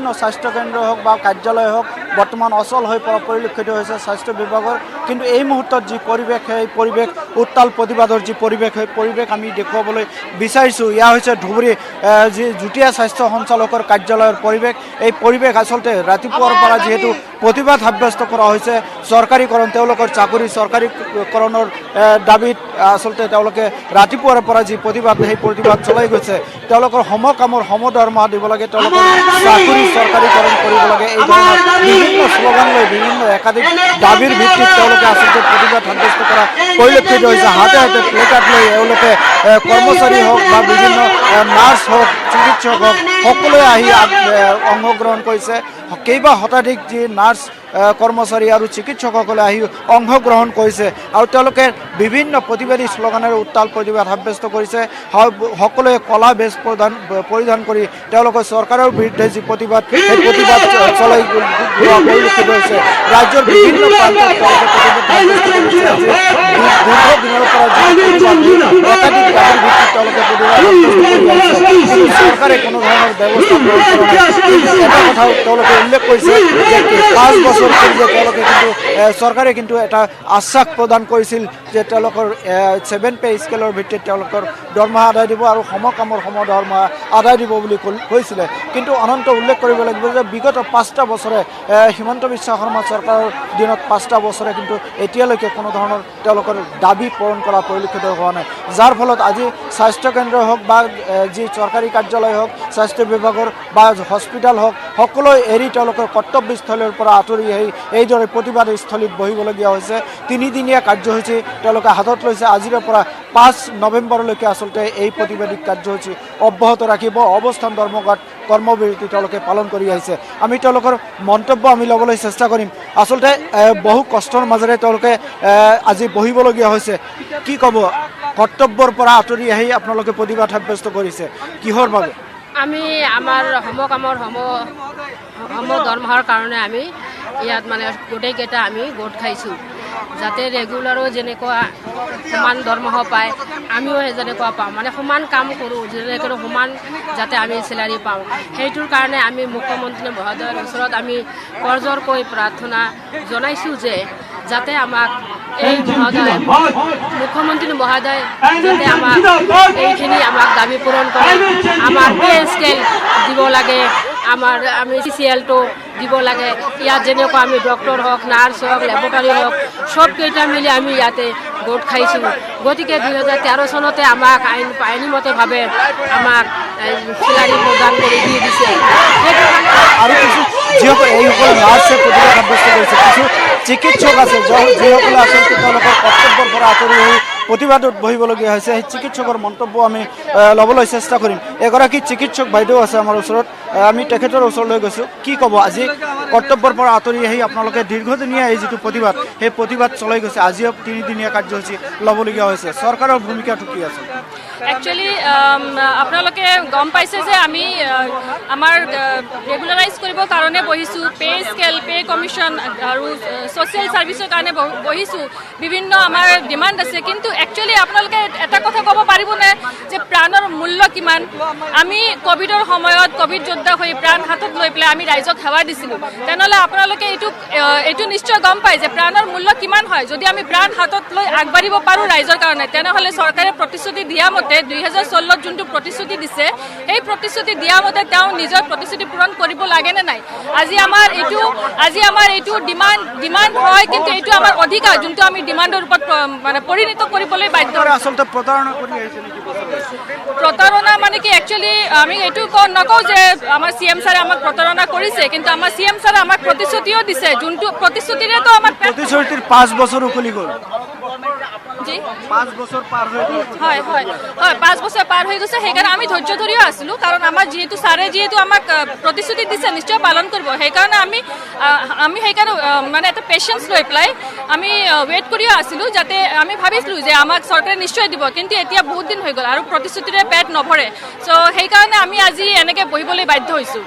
বিভিন্ন স্বাস্থ্যকেন্দ্ৰ হোক বা কাৰ্যালয় হোক বৰ্তমান অচল হৈ পৰা পৰিলক্ষিত হৈছে স্বাস্থ্য বিভাগৰ। কিন্তু এই মুহূৰ্তত যি পৰিৱেশ সেই পৰিৱেশ উত্তাল প্ৰতিবাদৰ যি পৰিৱেশ সেই পৰিৱেশ আমি দেখুৱাবলৈ বিচাৰিছোঁ। ইয়া হৈছে ধুবুৰী যি যুটীয়া স্বাস্থ্য সঞ্চালকৰ কাৰ্যালয়ৰ পৰিৱেশ। এই পৰিৱেশ আচলতে ৰাতিপুৱাৰ পৰা যিহেতু প্ৰতিবাদ সাব্যস্ত কৰা হৈছে চৰকাৰীকৰণ, তেওঁলোকৰ চাকৰি চৰকাৰীকৰণৰ দাবীত আচলতে তেওঁলোকে ৰাতিপুৱাৰ পৰা যি প্ৰতিবাদ সেই প্ৰতিবাদ চলাই গৈছে। তেওঁলোকৰ সমকামৰ সমদৰমহা দিব লাগে, তেওঁলোকৰ চাকৰি চৰকাৰীকৰণ কৰিব লাগে, এই ধৰণৰ বিভিন্ন শ্লোগান লৈ বিভিন্ন একাধিক দাবীৰ ভিত্তিত তেওঁলোকে আচলতে প্ৰতিবাদ সাব্যস্ত কৰা পৰিলক্ষিত হৈছে। হাতে হাতে প্লেকাৰ্ড লৈ এওঁলোকে কৰ্মচাৰী হওক বা বিভিন্ন নাৰ্ছ হওক চিকিৎসক হওক সকলোৱে আহি অংশগ্ৰহণ কৰিছে। কেইবা শতাধিক যি নাৰ্ছ কৰ্মচাৰী আৰু চিকিৎসকসকলে আহি অংশগ্ৰহণ কৰিছে আৰু তেওঁলোকে বিভিন্ন প্ৰতিবাদী শ্লোগানেৰে উত্তাল প্ৰতিবাদ সাব্যস্ত কৰিছে। সকলোৱে ক'লা বেজ পৰিধান কৰি তেওঁলোকৰ চৰকাৰৰ বিৰুদ্ধে যি প্ৰতিবাদ সেই প্ৰতিবাদ চলাই যোৱা পৰিলক্ষিত হৈছে। ৰাজ্যৰ বিভিন্ন প্ৰান্তত দীৰ্ঘদিনৰ পৰা একাধিক দাবীৰ ভিত্তিত তেওঁলোকে প্ৰতিবাদ চৰকাৰে কোনো ধৰণৰ ব্যৱস্থা গ্ৰহণ কৰা নাই। এটা কথাও তেওঁলোকে উল্লেখ কৰিছে যে 5 বছৰ পূৰ্বে তেওঁলোকে কিন্তু চৰকাৰে কিন্তু এটা আশ্বাস প্ৰদান কৰিছিল যে তেওঁলোকৰ 7 পে স্কেলৰ ভিত্তিত তেওঁলোকৰ দৰমহা আদায় দিব আৰু সমকামৰ সমদৰমহা আদায় দিব বুলি কৈছিলে। কিন্তু অনন্ত উল্লেখ কৰিব লাগিব যে বিগত 5টা বছৰে হিমন্ত বিশ্ব শৰ্মা চৰকাৰৰ দিনত 5টা বছৰে কিন্তু এতিয়ালৈকে কোনো ধৰণৰ তেওঁলোকৰ দাবী পূৰণ কৰা পৰিলক্ষিত হোৱা নাই, যাৰ ফলত আজি স্বাস্থ্যকেন্দ্ৰ হওক বা যি চৰকাৰী কাৰ্যালয় হওক স্বাস্থ্য বিভাগৰ বা হস্পিটেল হওক সকলো এৰি তেওঁলোকৰ কৰ্তব্যস্থলীৰ পৰা আঁতৰি আহি এইদৰে প্ৰতিবাদস্থলীত বহিবলগীয়া হৈছে। 3দিনীয়া কাৰ্যসূচী তেওঁলোকে হাতত লৈছে। আজিৰে পৰা 5 নৱেম্বৰলৈকে আচলতে এই প্ৰতিবাদী কাৰ্যসূচী অব্যাহত ৰাখিব। অৱস্থান ধৰ্মঘট কৰ্মবিৰতি তেওঁলোকে পালন কৰি আহিছে। আমি তেওঁলোকৰ মন্তব্য আমি ল'বলৈ চেষ্টা কৰিম। আচলতে বহু কষ্টৰ মাজেৰে তেওঁলোকে আজি বহিবলগীয়া হৈছে। কি ক'ব, কৰ্তব্যৰ পৰা আঁতৰি আহি আপোনালোকে প্ৰতিবাদ সাব্যস্ত কৰিছে কিহৰ বাবে? আমি আমাৰ সমকামৰ সমদৰমহাৰ কাৰণে আমি ইয়াত মানে গোটেইকেইটা আমি গোট খাইছোঁ, যাতে ৰেগুলাৰো যেনেকুৱা সমান দৰমহা পায় আমিও যেনেকুৱা পাওঁ, মানে সমান কাম কৰোঁ যেনেকৈ সমান যাতে আমি চেলাৰী পাওঁ। সেইটোৰ কাৰণে আমি মুখ্যমন্ত্ৰী মহোদয়ৰ ওচৰত আমি কৰজোৰকৈ প্ৰাৰ্থনা জনাইছোঁ যে যাতে আমাক এই মহোদয় মুখ্যমন্ত্ৰী মহোদয় যাতে আমাক এইখিনি আমাক দাবী পূৰণ কৰে। আমাৰ পে স্কেল দিব লাগে, আমি CCL-টো দিব লাগে। ইয়াত যেনেকুৱা আমি ডক্টৰ হওক নাৰ্ছ হওক লেবৰেটৰী হওক সবকেইটা মিলি আমি ইয়াতে গোট খাইছোঁ। গতিকে 2013 চনতে আমাক আইনীমতভাৱে আমাক চেলাৰী প্ৰদান কৰি দি দিছে। আৰু কিছু যিসকল এইসকল নাৰ্ছে প্ৰতিবাদ সাব্যস্ত কৰিছে, কিছু চিকিৎসক আছে যিসকলে আচলতে তেওঁলোকৰ কৰ্তব্যৰ পৰা আঁতৰি আহি প্ৰতিবাদত বহিবলগীয়া হৈছে। সেই চিকিৎসকৰ মন্তব্য আমি ল'বলৈ চেষ্টা কৰিম। এগৰাকী চিকিৎসক বাইদেউ আছে আমাৰ ওচৰত, আমি তেখেতৰ ওচৰলৈ গৈছোঁ। কি ক'ব, আজি কৰ্তব্যৰ পৰা আঁতৰি আহি আপোনালোকে দীৰ্ঘদিনীয়া এই যিটো প্ৰতিবাদ সেই প্ৰতিবাদ চলাই গৈছে, আজিও 3দিনীয়া কাৰ্যসূচী ল'বলগীয়া হৈছে, চৰকাৰৰ ভূমিকাটো কি আছে? একচুৱেলি আপোনালোকে গম পাইছে যে আমি আমাৰ ৰেগুলাৰাইজ কৰিবৰ কাৰণে বহিছোঁ, পে স্কেল পে কমিশ্যন আৰু ছ'চিয়েল ছাৰ্ভিচৰ কাৰণে বহিছোঁ। বিভিন্ন আমাৰ ডিমাণ্ড আছে, কিন্তু একচুৱেলি আপোনালোকে এটা কথা ক'ব পাৰিবনে যে প্ৰাণৰ মূল্য কিমান? আমি ক'ভিডৰ সময়ত ক'ভিড যোদ্ধা হৈ প্ৰাণ হাতত লৈ পেলাই আমি ৰাইজক সেৱা দিছিলোঁ। তেনেহ'লে আপোনালোকে এইটো নিশ্চয় গম পায় যে প্ৰাণৰ মূল্য কিমান হয়। যদি আমি প্ৰাণ হাতত লৈ আগবাঢ়িব পাৰোঁ ৰাইজৰ কাৰণে, তেনেহ'লে চৰকাৰে প্ৰতিশ্ৰুতি দিয়া মতে 2016 যোনটো প্ৰতিশ্ৰুতি দিছে সেই প্ৰতিশ্ৰুতি দিয়া মতে তেওঁ নিজৰ প্ৰতিশ্ৰুতি পূৰণ কৰিব লাগে নে নাই? আজি আমাৰ এইটো ডিমাণ্ড হয়, কিন্তু এইটো আমাৰ অধিকাৰ যোনটো আমি ডিমাণ্ডৰ ওপৰত মানে পৰিণত কৰিবলৈ বাধ্য। আচলতে প্ৰতাৰণা কৰি আহিছে নেকি? প্ৰতাৰণা মানে কি, একচুৱেলি আমি এইটো নকওঁ যে আমাৰ CM ছাৰে আমাক প্ৰতাৰণা কৰিছে, কিন্তু আমাৰ CM ছাৰে আমাক প্ৰতিশ্ৰুতিও দিছে, যোনটো প্ৰতিশ্ৰুতিৰেতো আমাক প্ৰতিশ্ৰুতিৰ 5 বছৰ উকলি গ'ল। জি 5 বছৰ পাৰ হৈ গ'ল। হয় 5 বছৰ পাৰ হৈ গৈছে। সেইকাৰণে আমি ধৈৰ্য ধৰিও আছিলোঁ, কাৰণ আমাৰ ছাৰে যিহেতু আমাক প্ৰতিশ্ৰুতি দিছে নিশ্চয় পালন কৰিব। সেইকাৰণে আমি সেইকাৰণে মানে এটা পেচেঞ্চ লৈ পেলাই আমি ৱেইট কৰিও আছিলোঁ, যাতে আমি ভাবিছিলোঁ যে আমাক চৰকাৰে নিশ্চয় দিব, কিন্তু এতিয়া বহুত দিন হৈ গ'ল আৰু প্ৰতিশ্ৰুতিৰে পেট নভৰে। চ' সেইকাৰণে আমি আজি এনেকৈ বহিবলৈ বাধ্য হৈছোঁ।